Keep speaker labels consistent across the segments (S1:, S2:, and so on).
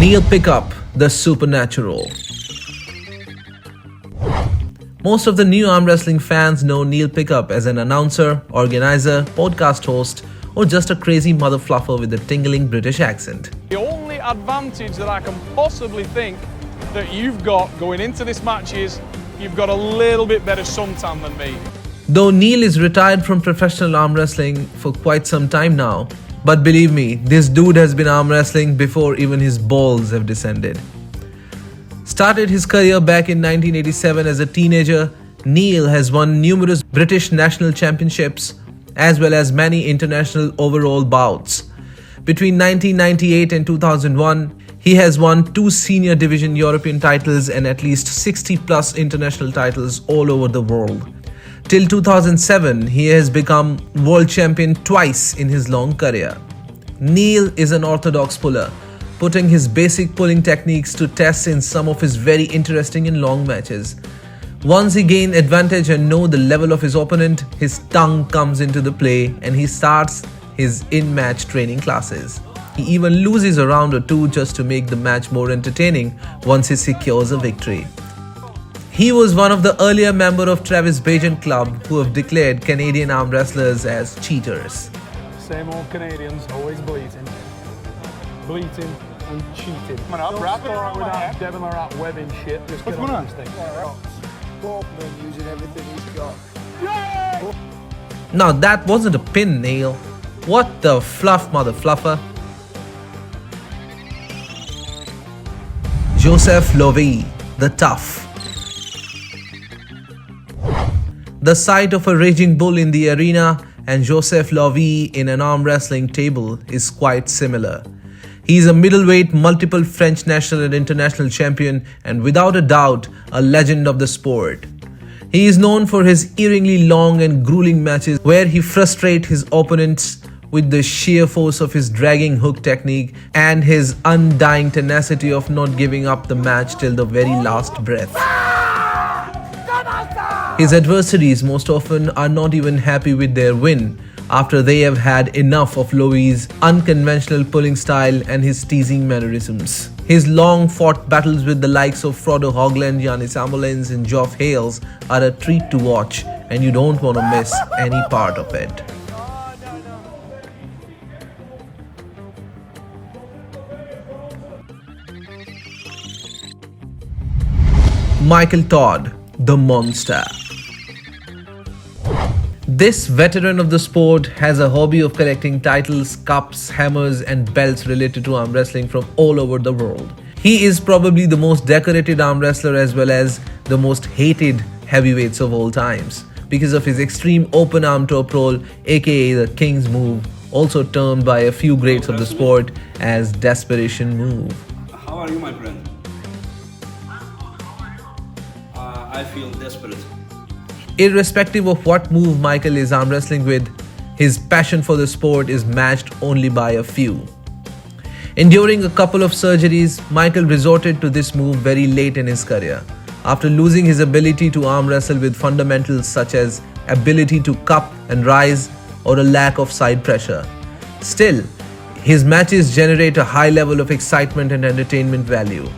S1: Neil Pickup, the Supernatural. Most of the new arm wrestling fans know Neil Pickup as an announcer, organizer, podcast host, or just a crazy mother fluffer with a tingling British accent.
S2: The only advantage that I can possibly think that you've got going into this match is you've got a little bit better suntan than me.
S1: Though Neil is retired from professional arm wrestling for quite some time now, but believe me, this dude has been arm wrestling before even his balls have descended. Started his career back in 1987 as a teenager, Neil has won numerous British national championships as well as many international overall bouts. Between 1998 and 2001, he has won 2 senior division European titles and at least 60 plus international titles all over the world. Till 2007, he has become world champion twice in his long career. Neil is an orthodox puller, putting his basic pulling techniques to test in some of his very interesting and long matches. Once he gains advantage and know the level of his opponent, his tongue comes into the play and he starts his in-match training classes. He even loses a round or two just to make the match more entertaining once he secures a victory. He was one of the earlier members of Travis Bagent Club who have declared Canadian arm wrestlers as cheaters.
S3: Same old Canadians, always bleating and cheating.
S2: Coming up, wrap it around
S3: with
S2: my
S3: that
S2: head.
S3: Devon Larratt webbing shit. Just get on this thing.
S4: Bortman using everything he's got.
S1: Now that wasn't a pin, Neil. What the fluff, mother fluffer? Joseph Lovey, the Tough. The sight of a raging bull in the arena and Joseph Lovey in an arm wrestling table is quite similar. He is a middleweight, multiple French national and international champion and without a doubt a legend of the sport. He is known for his eerily long and grueling matches where he frustrates his opponents with the sheer force of his dragging hook technique and his undying tenacity of not giving up the match till the very last breath. His adversaries most often are not even happy with their win after they have had enough of Lovey's unconventional pulling style and his teasing mannerisms. His long-fought battles with the likes of Fraser Hogland, Yannis Amolins and Joof Hail are a treat to watch and you don't want to miss any part of it. Michael Todd, the Monster. This veteran of the sport has a hobby of collecting titles, cups, hammers and belts related to arm wrestling from all over the world. He is probably the most decorated arm wrestler as well as the most hated heavyweights of all times because of his extreme open arm top roll, aka the King's Move, also termed by a few greats of the sport as Desperation Move.
S5: How are you, my friend? I feel desperate.
S1: Irrespective of what move Michael is arm wrestling with, his passion for the sport is matched only by a few. Enduring a couple of surgeries, Michael resorted to this move very late in his career, after losing his ability to arm wrestle with fundamentals such as ability to cup and rise or a lack of side pressure. Still, his matches generate a high level of excitement and entertainment value.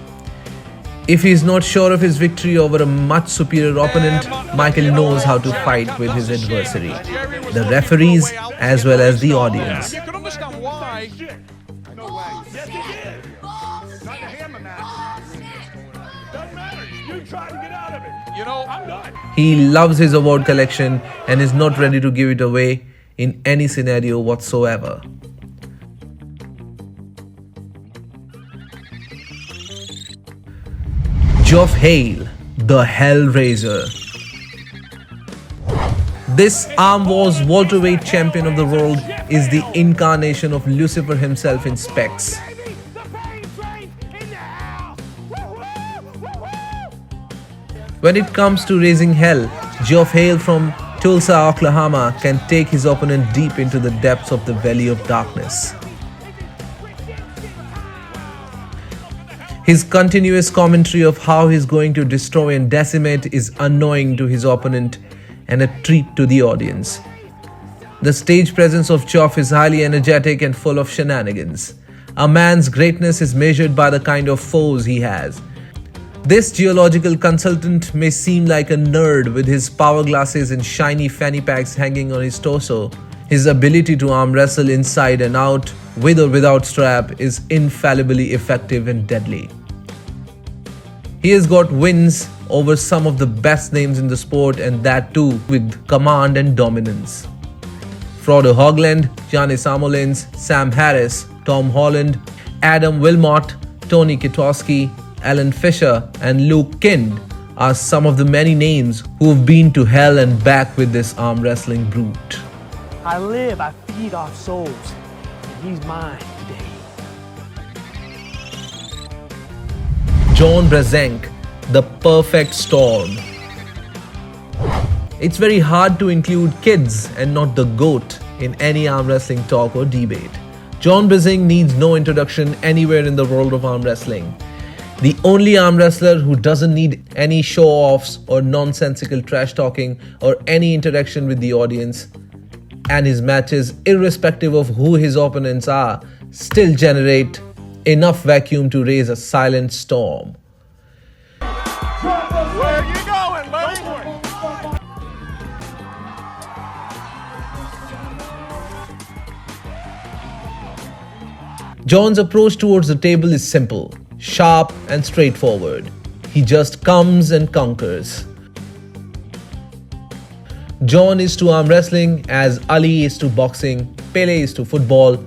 S1: If he is not sure of his victory over a much superior opponent, Michael knows how to fight with his adversary, the referees as well as the audience.
S2: You can understand why.
S3: No way. Yes, he did. Not the hammer match. Doesn't matter. You try to get out of it.
S2: You know,
S3: I'm done.
S1: He loves his award collection and is not ready to give it away in any scenario whatsoever. Joof Hail, the Hellraiser. This Arm Wars welterweight champion of the world is the incarnation of Lucifer himself in specs. When it comes to raising hell, Joof Hail from Tulsa, Oklahoma can take his opponent deep into the depths of the Valley of Darkness. His continuous commentary of how he's going to destroy and decimate is annoying to his opponent and a treat to the audience. The stage presence of Joof is highly energetic and full of shenanigans. A man's greatness is measured by the kind of foes he has. This geological consultant may seem like a nerd with his power glasses and shiny fanny packs hanging on his torso. His ability to arm wrestle inside and out, with or without strap, is infallibly effective and deadly. He has got wins over some of the best names in the sport, and that too with command and dominance. Fraser Hogland, Giannis Amolins, Sam Harris, Tom Holland, Adam Wilmot, Tony Kitowski, Alan Fisher and Luke Kind are some of the many names who have been to hell and back with this arm wrestling brute.
S6: I feed off souls. He's mine today.
S1: John Brzenk, the perfect storm. It's very hard to include kids and not the GOAT in any arm wrestling talk or debate. John Brzenk needs no introduction anywhere in the world of arm wrestling. The only arm wrestler who doesn't need any show-offs or nonsensical trash talking or any interaction with the audience, and his matches, irrespective of who his opponents are, still generate enough vacuum to raise a silent storm.
S3: Where you going, buddy?
S1: John's approach towards the table is simple, sharp and straightforward. He just comes and conquers. John is to arm wrestling as Ali is to boxing, Pele is to football,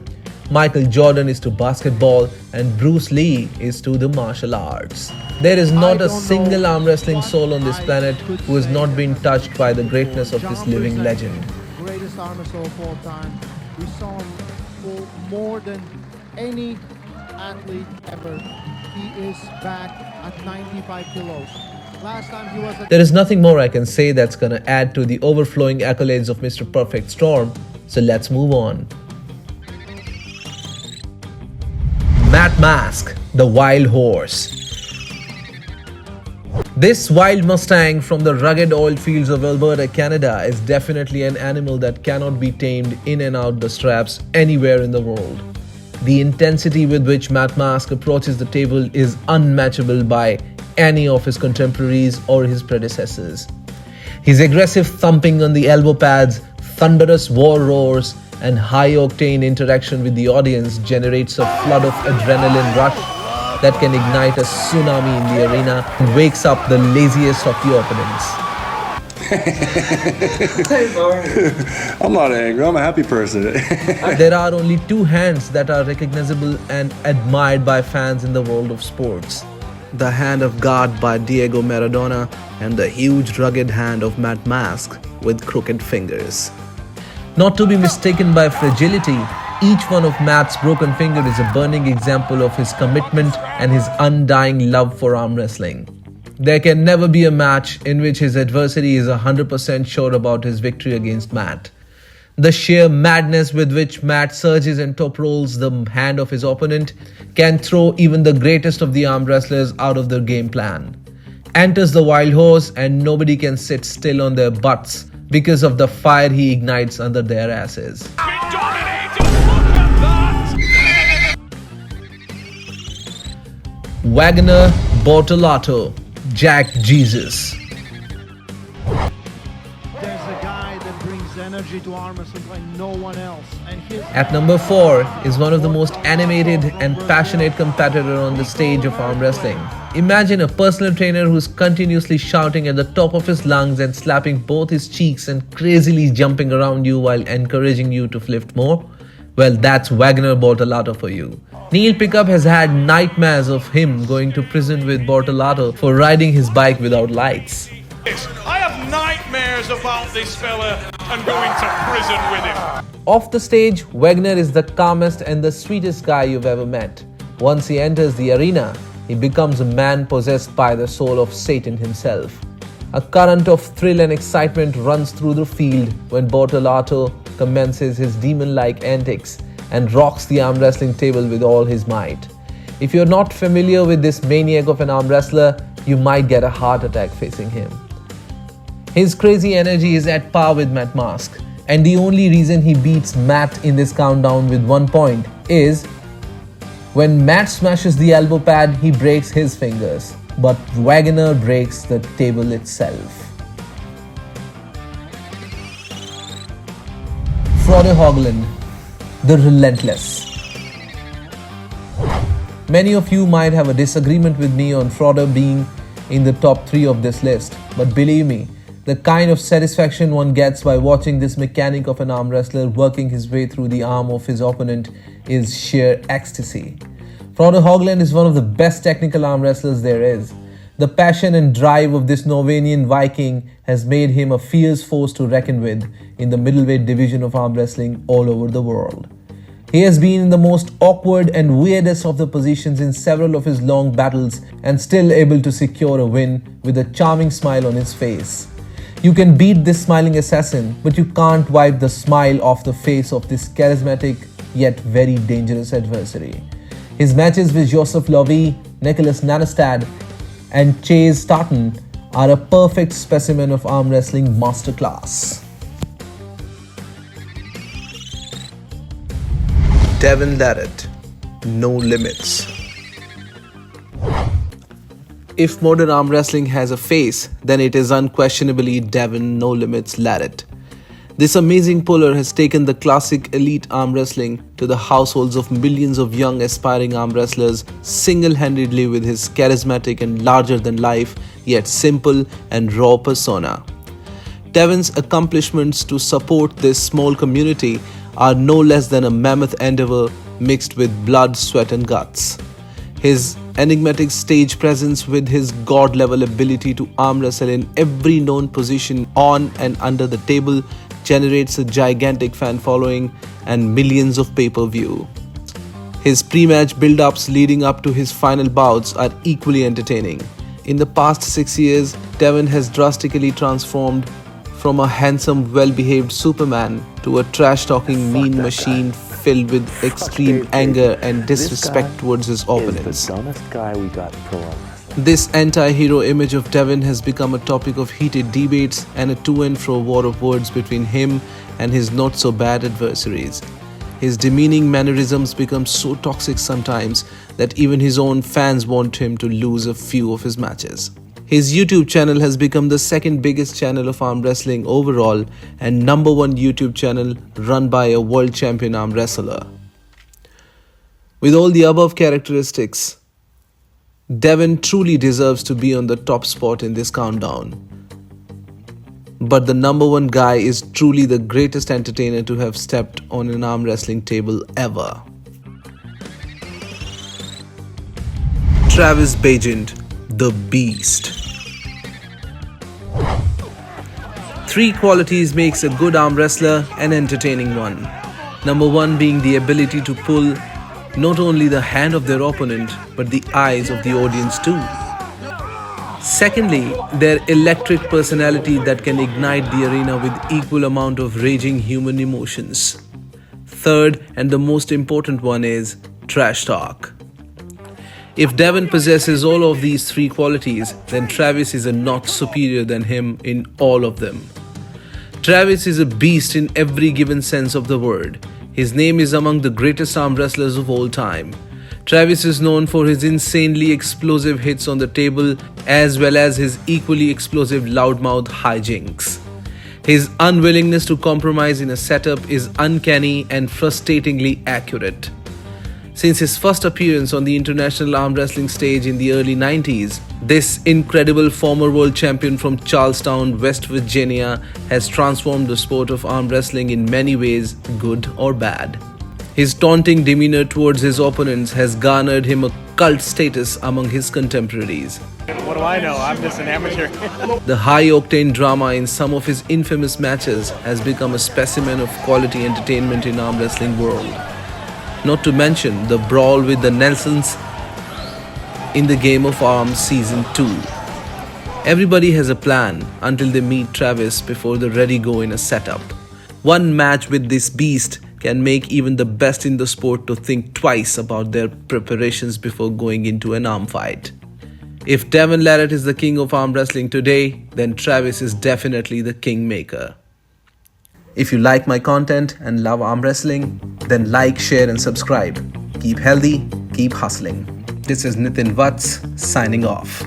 S1: Michael Jordan is to basketball, and Bruce Lee is to the martial arts. There is not a single arm wrestling soul on this planet who has not been touched by the greatness of this living legend.
S7: Greatest arm wrestler of all time. We saw him for more than any athlete ever. He is back at 95 kilos. Last time he was at...
S1: There is nothing more I can say that's gonna add to the overflowing accolades of Mr. Perfect Storm, so let's move on. Matt Mask, the Wild Horse. This wild Mustang from the rugged oil fields of Alberta, Canada is definitely an animal that cannot be tamed in and out the straps anywhere in the world. The intensity with which Matt Mask approaches the table is unmatchable by any of his contemporaries or his predecessors. His aggressive thumping on the elbow pads, thunderous war roars, and high-octane interaction with the audience generates a flood of adrenaline rush that can ignite a tsunami in the arena and wakes up the laziest of the opponents.
S8: I'm not angry, I'm a happy person.
S1: There are only two hands that are recognizable and admired by fans in the world of sports. The hand of God by Diego Maradona and the huge rugged hand of Matt Mask with crooked fingers. Not to be mistaken by fragility, each one of Matt's broken finger is a burning example of his commitment and his undying love for arm wrestling. There can never be a match in which his adversary is 100% sure about his victory against Matt. The sheer madness with which Matt surges and top rolls the hand of his opponent can throw even the greatest of the arm wrestlers out of their game plan. Enters the wild horse and nobody can sit still on their butts because of the fire he ignites under their asses. Wagner Bortolato, Jack Jesus.
S7: There's a guy that brings energy to arm wrestling like no one else. And his...
S1: At number 4 is one of the most animated and passionate competitor on the stage of arm wrestling. Imagine a personal trainer who's continuously shouting at the top of his lungs and slapping both his cheeks and crazily jumping around you while encouraging you to lift more. Well, that's Wagner Bortolato for you. Neil Pickup has had nightmares of him going to prison with Bortolato for riding his bike without lights.
S2: I have nightmares about this fella and going to prison with him.
S1: Off the stage, Wagner is the calmest and the sweetest guy you've ever met. Once he enters the arena, he becomes a man possessed by the soul of Satan himself. A current of thrill and excitement runs through the field when Bortolato commences his demon-like antics and rocks the arm wrestling table with all his might. If you're not familiar with this maniac of an arm wrestler, you might get a heart attack facing him. His crazy energy is at par with Matt Mask, and the only reason he beats Matt in this countdown with 1 point is When Matt smashes the elbow pad, he breaks his fingers, but Wagner breaks the table itself. Fraser Hogland, the relentless. Many of you might have a disagreement with me on Fraser being in the top 3 of this list, but believe me, the kind of satisfaction one gets by watching this mechanic of an arm wrestler working his way through the arm of his opponent is sheer ecstasy. Fraser Hogland is one of the best technical arm wrestlers there is. The passion and drive of this Norwegian Viking has made him a fierce force to reckon with in the middleweight division of arm wrestling all over the world. He has been in the most awkward and weirdest of the positions in several of his long battles and still able to secure a win with a charming smile on his face. You can beat this smiling assassin, but you can't wipe the smile off the face of this charismatic yet very dangerous adversary. His matches with Joseph Lovey, Nicholas Nanestad, and Chase Starton are a perfect specimen of arm wrestling masterclass. Devon Larratt, no limits. If modern arm wrestling has a face, then it is unquestionably Devon No Limits Larratt. This amazing puller has taken the classic elite arm wrestling to the households of millions of young aspiring arm wrestlers single-handedly with his charismatic and larger-than-life yet simple and raw persona. Devon's accomplishments to support this small community are no less than a mammoth endeavor mixed with blood, sweat and guts. His enigmatic stage presence with his god-level ability to arm wrestle in every known position on and under the table generates a gigantic fan following and millions of pay-per-view. His pre-match build-ups leading up to his final bouts are equally entertaining. In the past 6 years, Devon has drastically transformed from a handsome, well-behaved Superman to a trash-talking mean machine filled with extreme anger and disrespect towards his opponents.
S9: The dumbest guy we got pro arm wrestling.
S1: This anti-hero image of Devon has become a topic of heated debates and a to and fro war of words between him and his not-so-bad adversaries. His demeaning mannerisms become so toxic sometimes that even his own fans want him to lose a few of his matches. His YouTube channel has become the second biggest channel of arm wrestling overall and #1 YouTube channel run by a world champion arm wrestler. With all the above characteristics, Devon truly deserves to be on the top spot in this countdown. But the #1 guy is truly the greatest entertainer to have stepped on an arm wrestling table ever. Travis Bagent, the Beast. 3 qualities makes a good arm wrestler an entertaining one. Number 1 being the ability to pull not only the hand of their opponent but the eyes of the audience too. Secondly, their electric personality that can ignite the arena with equal amount of raging human emotions. Third, and the most important one, is trash talk. If Devon possesses all of these 3 qualities, then Travis is a notch superior than him in all of them. Travis is a beast in every given sense of the word. His name is among the greatest arm wrestlers of all time. Travis is known for his insanely explosive hits on the table as well as his equally explosive loudmouth hijinks. His unwillingness to compromise in a setup is uncanny and frustratingly accurate. Since his first appearance on the international arm wrestling stage in the early 90s, this incredible former world champion from Charlestown, West Virginia, has transformed the sport of arm wrestling in many ways, good or bad. His taunting demeanor towards his opponents has garnered him a cult status among his contemporaries.
S6: What do I know? I'm just an amateur.
S1: The high-octane drama in some of his infamous matches has become a specimen of quality entertainment in arm wrestling world. Not to mention the brawl with the Nelsons in the Game of Arms Season 2. Everybody has a plan until they meet Travis before they're ready to go in a setup. One match with this beast can make even the best in the sport to think twice about their preparations before going into an arm fight. If Devon Larratt is the king of arm wrestling today, then Travis is definitely the kingmaker. If you like my content and love arm wrestling, then like, share and subscribe. Keep healthy, keep keep hustling. This is Nitin Vats signing off.